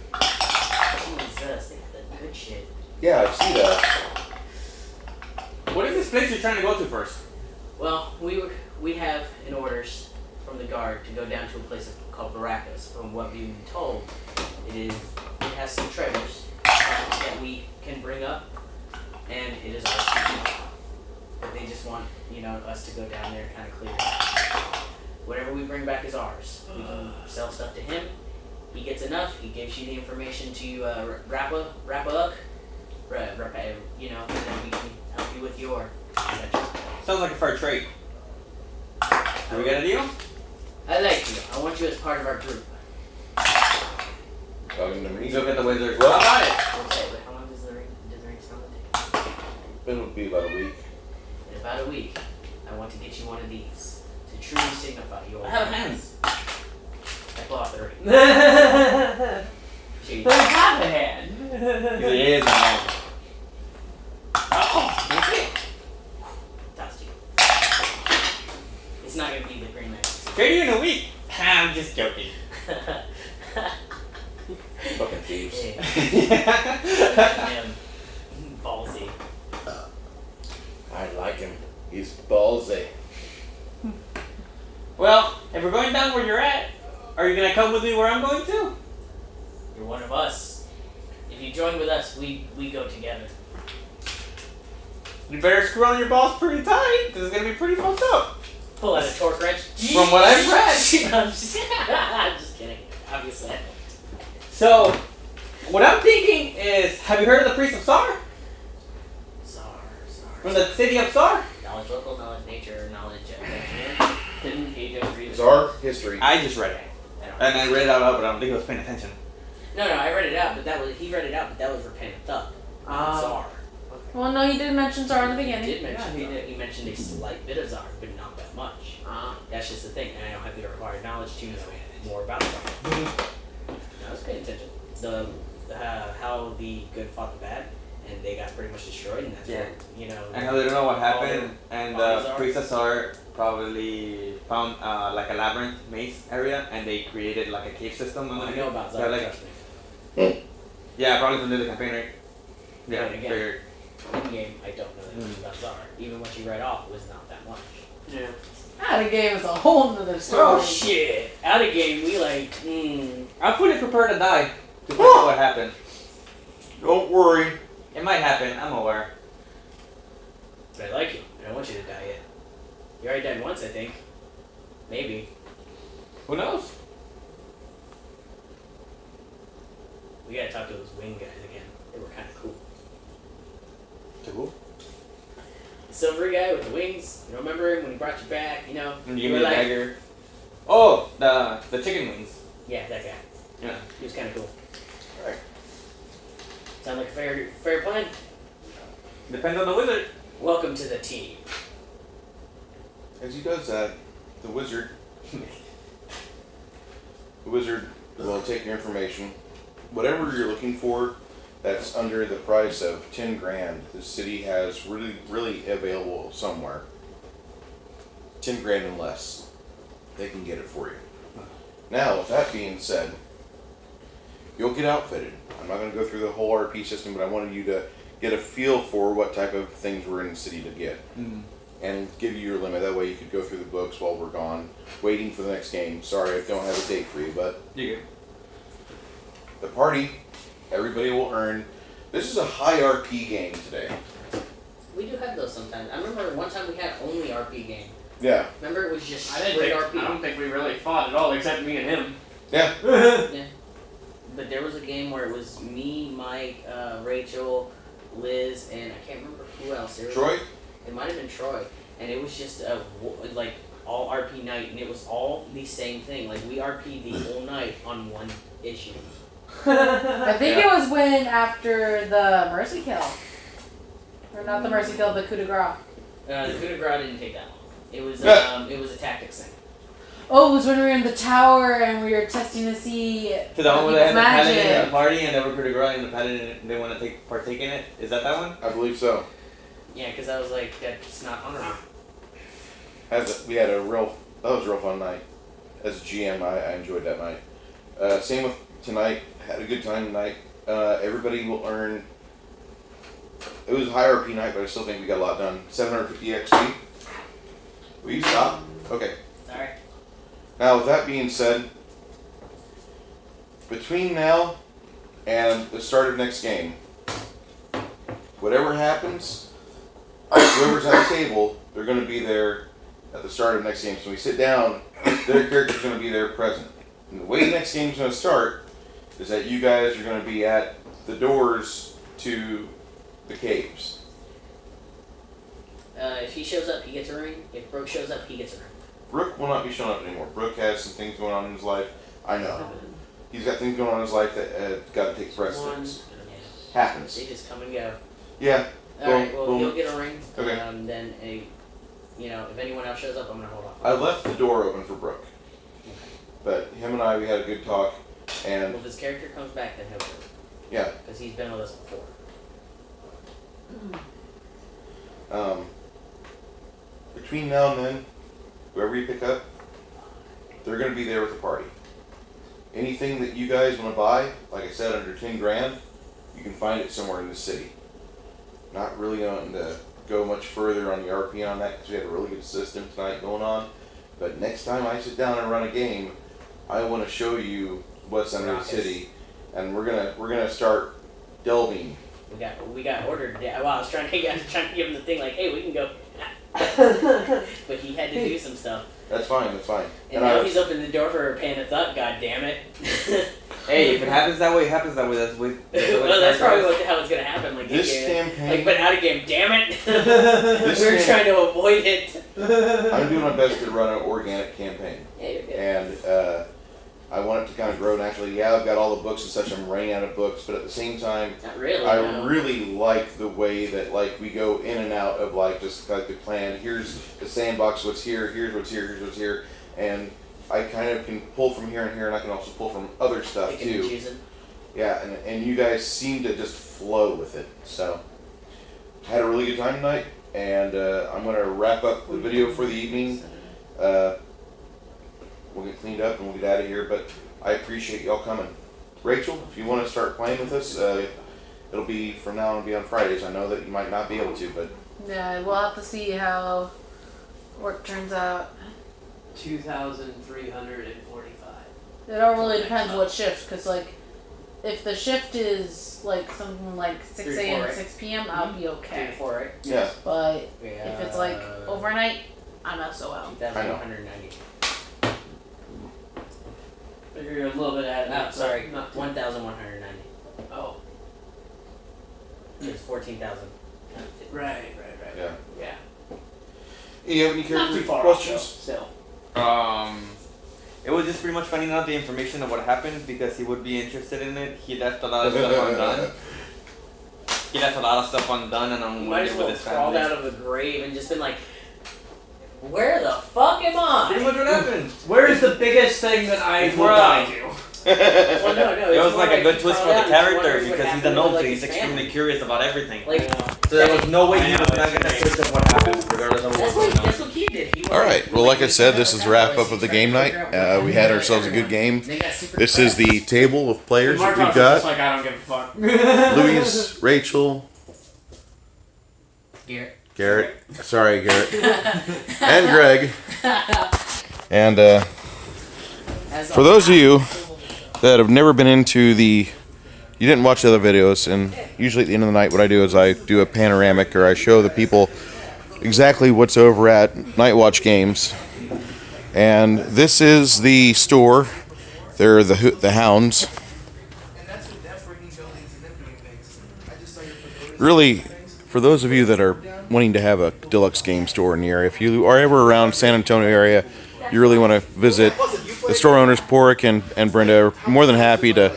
Jesus, they got the good shit. Yeah, I see that. What is this place you're trying to go to first? Well, we have in orders from the guard to go down to a place called Baracus. From what we've been told, it has some treasures that we can bring up, and it is ours to keep. But they just want us to go down there and kind of clear it out. Whatever we bring back is ours. We can sell stuff to him. He gets enough. He gives you the information to wrap up, and then we can help you with your adventure. Sounds like a fair trade. Do we got a deal? I like you. I want you as part of our group. Talking to me. Look at the wizard. Well, How about it? Okay, but how long does the ring stone take? it'll be about a week. In about a week, I want to get you one of these to truly signify your I have presence. I pull off the ring. Here you They go. have a hand. It is a man. Oh, okay. That's you. It's not gonna be the Green Knight. Trade you in a week. I'm just joking. Fucking thieves. Him. Ballsy. I like him. He's ballsy. Well, if we're going down where you're at, are you gonna come with me where I'm going to? You're one of us. If you join with us, we go together. You better screw on your balls pretty tight, because it's gonna be pretty fucked up. Pull out a torque wrench. From what I've read. I'm just kidding. Obviously. So, what I'm thinking is, have you heard of the Priest of Sar? From the city of Sar? Knowledge local, knowledge nature, knowledge engineering. Didn't he just read it? Czar history. I just read it. And I read it out loud, but I don't think he was paying attention. No, I read it out, but he read it out, but that was Repentant Thug. Czar. Well, no, he did mention Czar in the He beginning. did mention he mentioned a slight bit of Czar, but not that much. That's just the thing, and I don't have the required knowledge to know more about Czar. I was paying attention. How the good fought the bad, and they got pretty much destroyed, and that's what, you know. I know they don't know what happened, and bodies the are. Priest of Sar probably found like a labyrinth maze area, and they created like a cave system. I know about They're Czar, like- trust me. Yeah, probably from the campaign, right? Yeah, But again, figured. in game, I don't know that much about Czar. Even what you read off was not that much. Yeah. Out of game is a whole nother story. Oh shit! Out of game, we I'm fully prepared to die to find out what happened. Don't worry. It might happen, I'm aware. But I like you. I don't want you to die yet. You already died once, I think. Maybe. Who knows? We gotta talk to those wing guys again. They were kind of cool. Cool. The silvery guy with the wings. You don't remember him when he brought you back? You know. And You you were give me the like, dagger. Oh, the chicken wings. yeah, that guy. Yeah. He was kind of cool. Alright. Sound like a fair plan? Depends on the wizard. Welcome to the team. As he does that, the wizard will take your information. Whatever you're looking for that's under the price of 10 grand, the city has really available somewhere. 10 grand and less. They can get it for you. Now, with that being said, you'll get outfitted. I'm not going to go through the whole RP system, but I wanted you to get a feel for what type of things we're in the city to get. And give you your limit. That way you could go through the books while we're gone, waiting for the next game. Sorry, I don't have a date for you, but You the party, everybody will earn. This is a high RP game today. We do have those sometimes. I remember one time we had only RP game. Yeah, Remember it was just I straight don't RP. think we really fought at all, except me and him. yeah. But there was a game where it was me, Mike, Rachel, Liz, and I can't remember who else. There was- Troy? It might have been Troy, and it was just a like all RP night, and it was all the same thing. Like we RP the whole night on one issue. I think it was when after the Mercy Kill. Or not the Mercy Kill, the coup de grace. The coup de grace didn't take that long. It was it was a tactics thing. Oh, it was when we were in the tower and we were testing to see To the one where they had the paladin at the magic. party and they were pretty growing and the paladin they want to partake in it. Is that one? I believe so. Yeah, because I was like, that's not honorable. That was a real fun night. As a GM, I enjoyed that night. Same with tonight. Had a good time tonight. Everybody will earn. It was a high RP night, but I still think we got a lot done. 750 XP. Will you stop? Okay. Sorry. Now, with that being said, between now and the start of next game, whatever happens, whoever's at the table, they're going to be there at the start of next game. So when we sit down, their character's going to be there present. And the way the next game's going to start is that you guys are going to be at the doors to the caves. If he shows up, he gets a ring. If Brooke shows up, he gets a ring. Brooke will not be showing up anymore. Brooke has some things going on in his life. I know. He's got things going on in his life that got to take precedence. Happens. They just come and go. Yeah. Alright, well, Boom. he'll get a ring. Okay. Then if anyone else shows up, I'm gonna hold off. I left the door open for Brooke. But him and I, we had a good talk, and Well, if his character comes back, then he'll do it. yeah, Because he's been with us before. between now and then, whoever you pick up, they're going to be there with the party. Anything that you guys want to buy, like I said, under 10 grand, you can find it somewhere in the city. Not really wanting to go much further on the RP on that because we had a really good system tonight going on. But next time I sit down and run a game, I want to show you what's under the city, and we're gonna start delving We got ordered. Yeah, well, I was trying to give him the thing like, hey, we can go. But he had to do some stuff. That's fine. That's fine. And now he's opened the door for Panda Thought. God damn it. Hey, if it happens that way, it happens that way. That's Well, that's probably how it's gonna happen. Like This in-game. campaign- like, but out of game. Damn it. We're trying to avoid it. I'm doing my best to run an organic campaign, Yeah, you're good. and I want it to kind of grow naturally. Yeah, I've got all the books and such. I'm running out of books, but at the same time, Not really. I no. really like the way that like we go in and out of like just like the plan. Here's the sandbox. What's here? Here's what's here. Here's what's here. And I kind of can pull from here and here, and I can also pull from other stuff Picking and too. choosing. Yeah, and you guys seem to just flow with it. So I had a really good time tonight, and I'm gonna wrap up the video for the evening. We'll get cleaned up and we'll get out of here. But I appreciate y'all coming. Rachel, if you want to start playing with us, it'll be from now on. It'll be on Fridays. I know that you might not be able to, but Yeah, we'll have to see how work turns out. 2,345. It all really depends what shift, because, like, if the shift is, like, something like 6 3 to 4, a.m. right? 6 p.m., I'll be 3 okay. to 4, right? yeah. But Yeah. if it's, like, overnight, I'm SOL. 2,190. You're a little bit ahead. No, sorry. Not 1,190. Oh, It's 14,000. right. Yeah. Yeah. You have any Not too character far questions? off, though, still. It was just pretty much finding out the information of what happened because he would be interested in it. He left a lot of stuff undone. He left a lot of stuff undone, and I'm You might as wondering well with his crawled family. out of the grave and just been like, where the fuck am Pretty I? much what happened. Where is the biggest thing that I will die to? Well, no. It it's was more like a good twist for crawled the out and character wonders what because he's a happened gnome, with, so like, he's his extremely family. curious about everything. Like, So there was no way he I was know, not gonna it's twist of what happened, regardless of what that's was going on. what he did. He All right. Well, like I said, this is wrap up of the game night. We had ourselves a good game. This is the table of players that we've got. like, I don't give a fuck. Louise, Rachel, Garrett. Sorry, Garrett. And Greg. And for those of you that have never been into you didn't watch the other videos, and usually at the end of the night what I do is I do a panoramic, or I show the people exactly what's over at Night Watch Games. And this is the store. They're the hounds. Really, for those of you that are wanting to have a deluxe game store in the area, if you are ever around San Antonio area, you really want to visit, the store owners, Porrick and Brenda, are more than happy to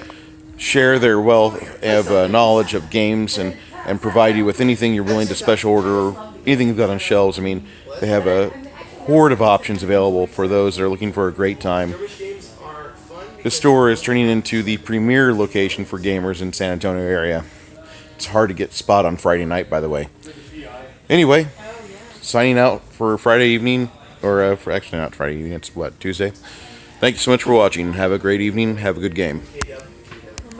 share their wealth of knowledge of games and provide you with anything you're willing to special order or anything you've got on shelves. I mean, they have a horde of options available for those that are looking for a great time. This store is turning into the premier location for gamers in San Antonio area. It's hard to get spot on Friday night, by the way. Anyway, signing out for Friday evening, or for actually not Friday evening, it's what, Tuesday? Thank you so much for watching. Have a great evening. Have a good game.